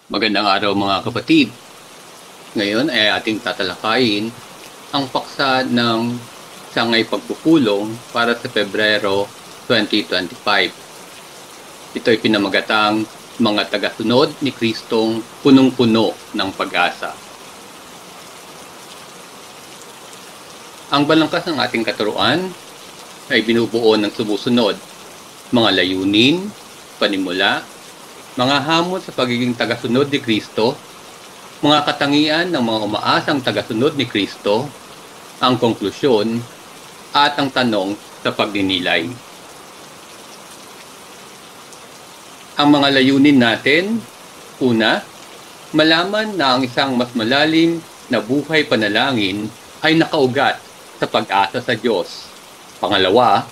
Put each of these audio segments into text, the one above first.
Magandang araw mga kapatid. Ngayon ay ating tatalakayin ang paksa ng sangay pagpupulong para sa Pebrero 2025. Ito ay pinamagatang mga tagasunod ni Kristong punong-puno ng pag-asa. Ang balangkas ng ating katuruan ay binubuo ng sumusunod: mga layunin, panimula, mga hamon sa pagiging tagasunod ni Kristo, mga katangian ng mga umaasang tagasunod ni Kristo, ang konklusyon, at ang tanong sa pagninilay. Ang mga layunin natin: una, malaman na ang isang mas malalim na buhay panalangin ay nakaugat sa pag-asa sa Diyos. Pangalawa,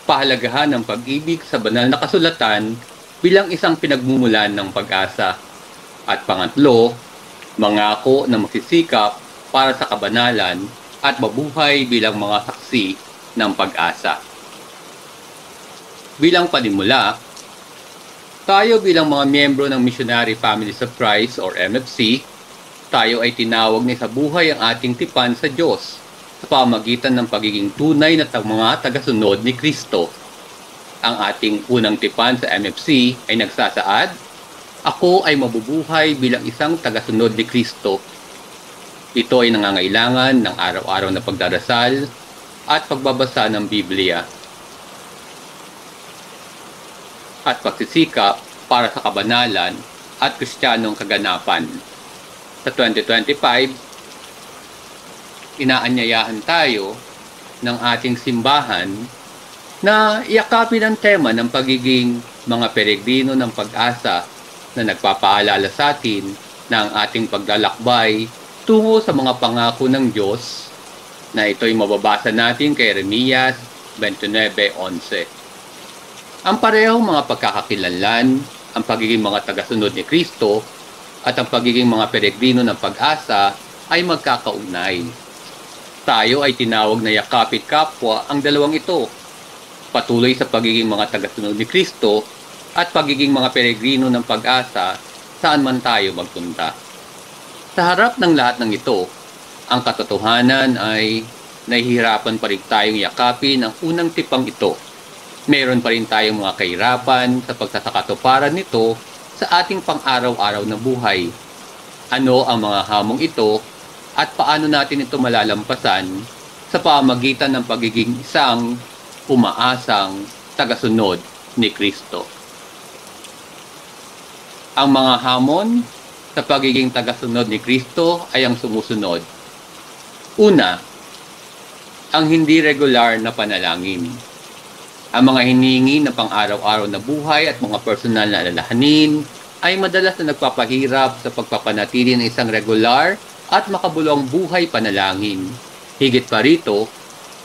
pahalagahan ng pag-ibig sa banal na kasulatan bilang isang pinagmumulan ng pag-asa. At pangatlo, mangako na magsisikap para sa kabanalan at mabuhay bilang mga saksi ng pag-asa. Bilang panimula, tayo bilang mga miyembro ng Missionary Families of Christ or MFC, tayo ay tinawag ni sa buhay ang ating tipan sa Diyos sa pamamagitan ng pagiging tunay na mga tagasunod ni Kristo. Ang ating unang tipan sa MFC ay nagsasaad, "Ako ay mabubuhay bilang isang tagasunod ni Kristo." Ito ay nangangailangan ng araw-araw na pagdarasal at pagbabasa ng Biblia at pagsisikap para sa kabanalan at kristyanong kaganapan. Sa 2025, inaanyayahan tayo ng ating simbahan na iyakapin ang tema ng pagiging mga peregrino ng pag-asa na nagpapaalala sa atin na ang ating paglalakbay tungo sa mga pangako ng Diyos, na ito'y mababasa natin kay Jeremias 29:11. Ang parehong mga pagkakakilanlan, ang pagiging mga tagasunod ni Kristo at ang pagiging mga peregrino ng pag-asa ay magkakaugnay. Tayo ay tinawag na yakapit kapwa ang dalawang ito, patuloy sa pagiging mga tagasunod ni Kristo at pagiging mga peregrino ng pag-asa saan man tayo magpunta. Sa harap ng lahat ng ito, ang katotohanan ay nahihirapan pa rin tayong yakapin ang unang tipang ito. Meron pa rin tayong mga kahirapan sa pagsasakatuparan nito sa ating pang-araw-araw na buhay. Ano ang mga hamong ito at paano natin ito malalampasan sa pamamagitan ng pagiging isang umaasang tagasunod ni Kristo? Ang mga hamon sa pagiging tagasunod ni Kristo ay ang sumusunod. Una, ang hindi regular na panalangin. Ang mga hinihingi na pang-araw-araw na buhay at mga personal na alalahanin ay madalas na nagpapahirap sa pagpapanatili ng isang regular at makabuluhang buhay panalangin. Higit pa rito,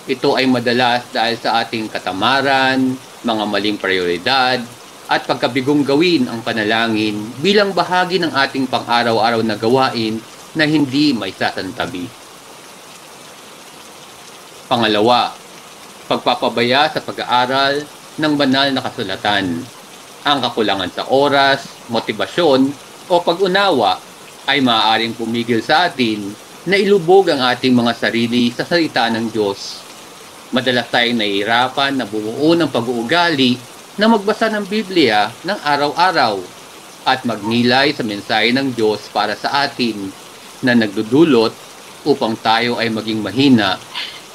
ito ay madalas dahil sa ating katamaran, mga maling prioridad, at pagkabigong gawin ang panalangin bilang bahagi ng ating pang-araw-araw na gawain na hindi may sasantabi. Pangalawa, pagpapabaya sa pag-aaral ng banal na kasulatan. Ang kakulangan sa oras, motibasyon, o pag-unawa ay maaaring pumigil sa atin na ilubog ang ating mga sarili sa salita ng Diyos. Madalas tayong nahihirapan na bumuo ng pag-uugali na magbasa ng Biblia ng araw-araw at magnilay sa mensahe ng Diyos para sa atin na nagdudulot upang tayo ay maging mahina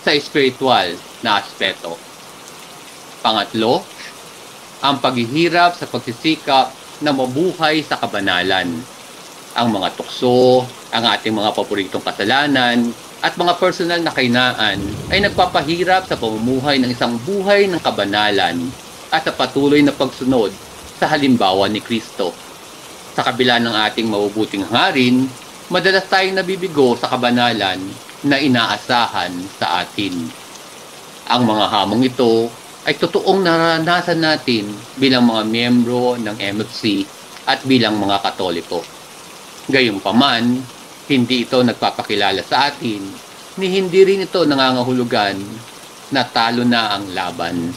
sa espiritual na aspeto. Pangatlo, ang paghihirap sa pagsisikap na mabuhay sa kabanalan. Ang mga tukso, ang ating mga paboritong kasalanan, at mga personal na kahinaan ay nagpapahirap sa pamumuhay ng isang buhay ng kabanalan at sa patuloy na pagsunod sa halimbawa ni Kristo. Sa kabila ng ating mabubuting hangarin, madalas tayong nabibigo sa kabanalan na inaasahan sa atin. Ang mga hamong ito ay totoong naranasan natin bilang mga miyembro ng MFC at bilang mga Katoliko. Gayunpaman, hindi ito nagpapakilala sa atin, ni hindi rin ito nangangahulugan na talo na ang laban.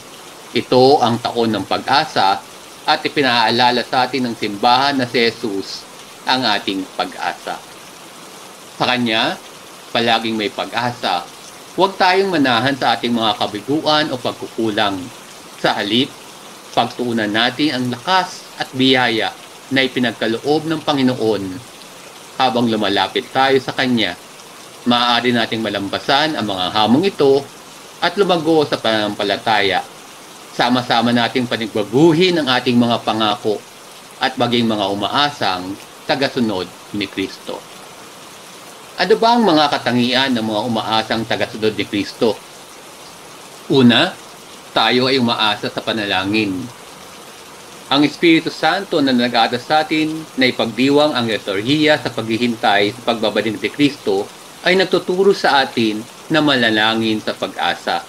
Ito ang taon ng pag-asa at ipinaalala sa atin ng simbahan na si Jesus ang ating pag-asa. Sa Kanya, palaging may pag-asa. Huwag tayong manahan sa ating mga kabiguan o pagkukulang. Sa halip, pagtuunan natin ang lakas at biyaya na ipinagkaloob ng Panginoon. Habang lumalapit tayo sa Kanya, maaari nating malambasan ang mga hamong ito at lumago sa pananampalataya. Sama-sama nating panigbaguhin ang ating mga pangako at maging mga umaasang tagasunod ni Kristo. Ano ba ang mga katangian ng mga umaasang tagasunod ni Kristo? Una, tayo ay umaasa sa panalangin. Ang Espiritu Santo na nag-aatas sa atin na ipagdiwang ang liturhiya sa paghihintay sa pagbabalik ni Kristo ay nagtuturo sa atin na manalangin sa pag-asa.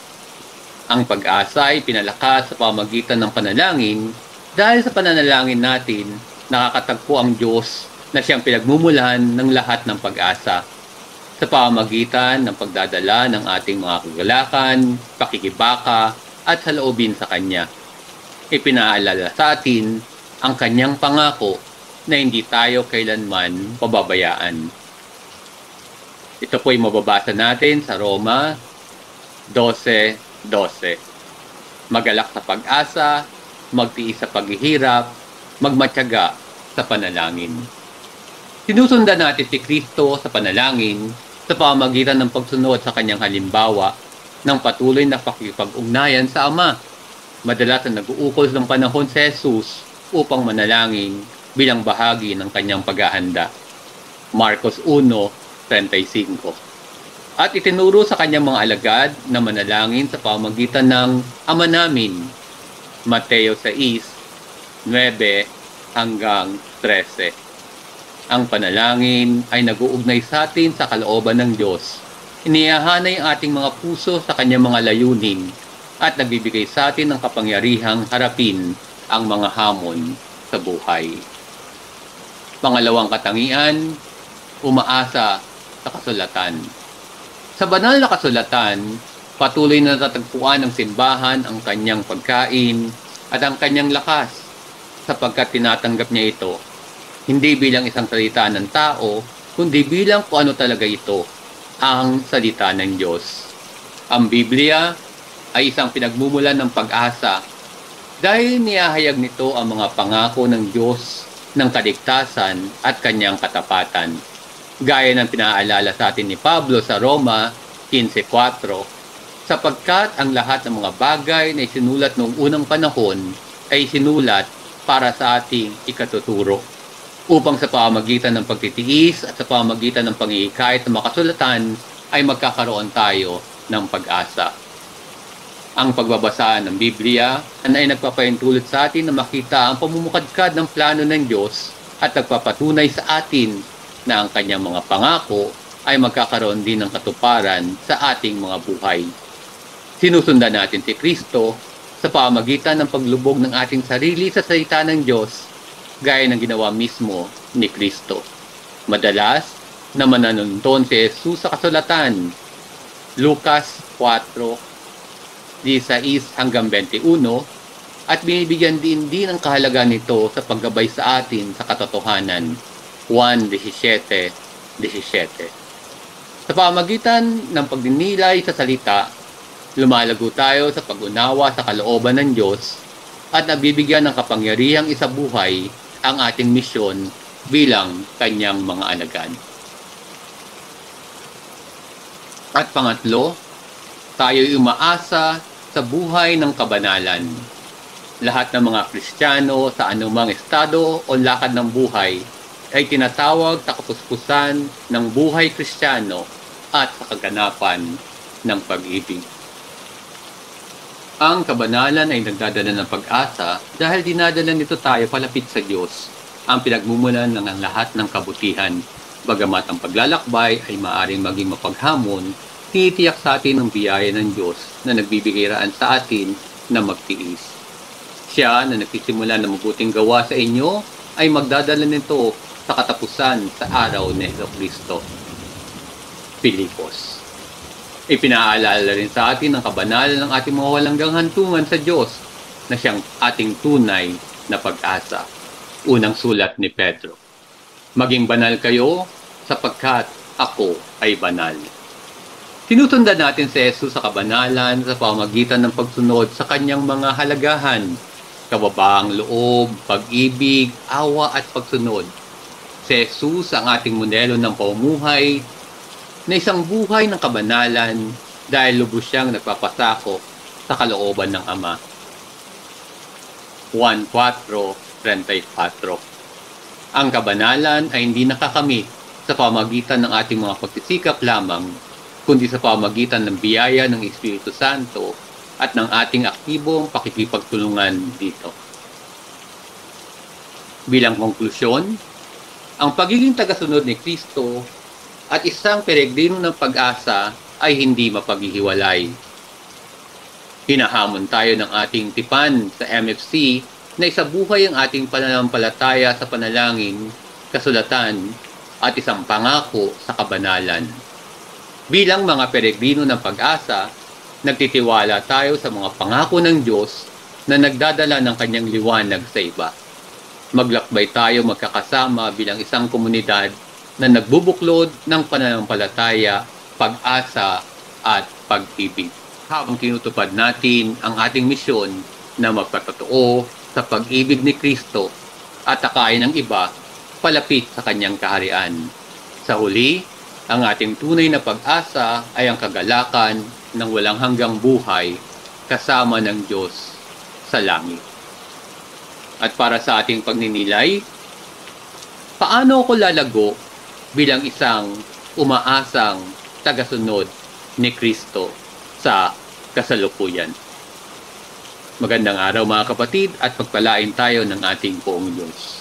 Ang pag-asa ay pinalakas sa pamamagitan ng panalangin dahil sa pananalangin natin, nakakatagpo ang Diyos na siyang pinagmumulan ng lahat ng pag-asa. Sa pamamagitan ng pagdadala ng ating mga kagalakan, pakikibaka, at saloobin sa Kanya. Ipinaalala sa atin ang Kanyang pangako na hindi tayo kailanman pababayaan. Ito po'y mababasa natin sa Roma 12:12. Magalak sa pag-asa, magtiis sa paghihirap, magmatyaga sa panalangin. Sinusundan natin si Kristo sa panalangin sa pamamagitan ng pagsunod sa Kanyang halimbawa ng patuloy na pakikipag-ugnayan sa Ama. Madalas na nag-uukol ng panahon si Jesus upang manalangin bilang bahagi ng Kanyang paghahanda. Marcos 1:35. At itinuro sa Kanyang mga alagad na manalangin sa pamamagitan ng Ama namin. Mateo 6:9-13. Ang panalangin ay nag-uugnay sa atin sa kalooban ng Diyos. Inihahanay ang ating mga puso sa Kanyang mga layunin at nagbibigay sa atin ng kapangyarihang harapin ang mga hamon sa buhay. Pangalawang katangian, umaasa sa kasulatan. Sa banal na kasulatan, patuloy na natatagpuan ng simbahan ang kanyang pagkain at ang kanyang lakas sapagkat tinatanggap niya ito hindi bilang isang salita ng tao, kundi bilang kung ano talaga ito, ang salita ng Diyos. Ang Biblia ay isang pinagmumulan ng pag-asa dahil niyahayag nito ang mga pangako ng Diyos ng kaligtasan at kanyang katapatan. Gaya ng pinaalala sa atin ni Pablo sa Roma 15:4, sapagkat ang lahat ng mga bagay na isinulat noong unang panahon ay sinulat para sa ating ikatuturo, upang sa pamamagitan ng pagtitiis at sa pamamagitan ng pangihikayat ng makasulatan ay magkakaroon tayo ng pag-asa. Ang pagbabasa ng Biblia ay nagpapahintulot sa atin na makita ang pamumukadkad ng plano ng Diyos at nagpapatunay sa atin na ang kanyang mga pangako ay magkakaroon din ng katuparan sa ating mga buhay. Sinusundan natin si Kristo sa pamamagitan ng paglubog ng ating sarili sa salita ng Diyos gaya ng ginawa mismo ni Kristo. Madalas na mananunton si Jesus sa kasulatan. Lucas 4:16-21 at binibigyan din ang kahalagaan nito sa paggabay sa atin sa katotohanan. 1:17. Sa pamamagitan ng pagdinilay sa salita, lumalago tayo sa pag-unawa sa kalooban ng Diyos at nabibigyan ng kapangyarihang isabuhay ang ating misyon bilang kanyang mga alagad. At pangatlo, tayo'y umaasa sa buhay ng kabanalan. Lahat ng mga Kristiyano sa anumang estado o lakad ng buhay ay tinatawag sa kapuspusan ng buhay Kristiyano at sa kaganapan ng pag-ibig. Ang kabanalan ay nagdadala ng pag-asa dahil dinadala nito tayo palapit sa Diyos, ang pinagmumulan ng lahat ng kabutihan. Bagamat ang paglalakbay ay maaaring maging mapaghamon, tinitiyak sa atin ang biyaya ng Diyos na nagbibigay raan sa atin na magtiis. Siya na nagsisimula ng mabuting gawa sa inyo ay magdadala nito sa katapusan sa araw ni Jesucristo. Pilipos. Ipinaalala rin sa atin ang kabanalan ng ating mga walang hantungan sa Diyos na siyang ating tunay na pag-asa. Unang sulat ni Pedro. Maging banal kayo sapagkat ako ay banal. Tinutundan natin si Jesus sa kabanalan sa pamamagitan ng pagsunod sa kanyang mga halagahan, kababaang loob, pag-ibig, awa at pagsunod. Si Jesus ang ating modelo ng pamumuhay na isang buhay ng kabanalan dahil lubos siyang nagpapasakop sa kalooban ng Ama. Juan 4:34. Ang kabanalan ay hindi nakakamit sa pamamagitan ng ating mga pagsisikap lamang, kundi sa pamamagitan ng biyaya ng Espiritu Santo at ng ating aktibong pakikipagtulungan dito. Bilang konklusyon, ang pagiging tagasunod ni Kristo at isang peregrino ng pag-asa ay hindi mapaghihiwalay. Hinahamon tayo ng ating tipan sa MFC na isabuhay ang ating pananampalataya sa panalangin, kasulatan, at isang pangako sa kabanalan. Bilang mga peregrino ng pag-asa, nagtitiwala tayo sa mga pangako ng Diyos na nagdadala ng kanyang liwanag sa iba. Maglakbay tayo magkakasama bilang isang komunidad na nagbubuklod ng pananampalataya, pag-asa, at pag-ibig. Habang tinutupad natin ang ating misyon na magpatotoo sa pag-ibig ni Kristo at takayin ng iba palapit sa kanyang kaharian. Sa huli, ang ating tunay na pag-asa ay ang kagalakan ng walang hanggang buhay kasama ng Diyos sa langit. At para sa ating pagninilay, paano ako lalago bilang isang umaasang tagasunod ni Kristo sa kasalukuyan? Magandang araw mga kapatid at pagpalain tayo ng ating poong Diyos.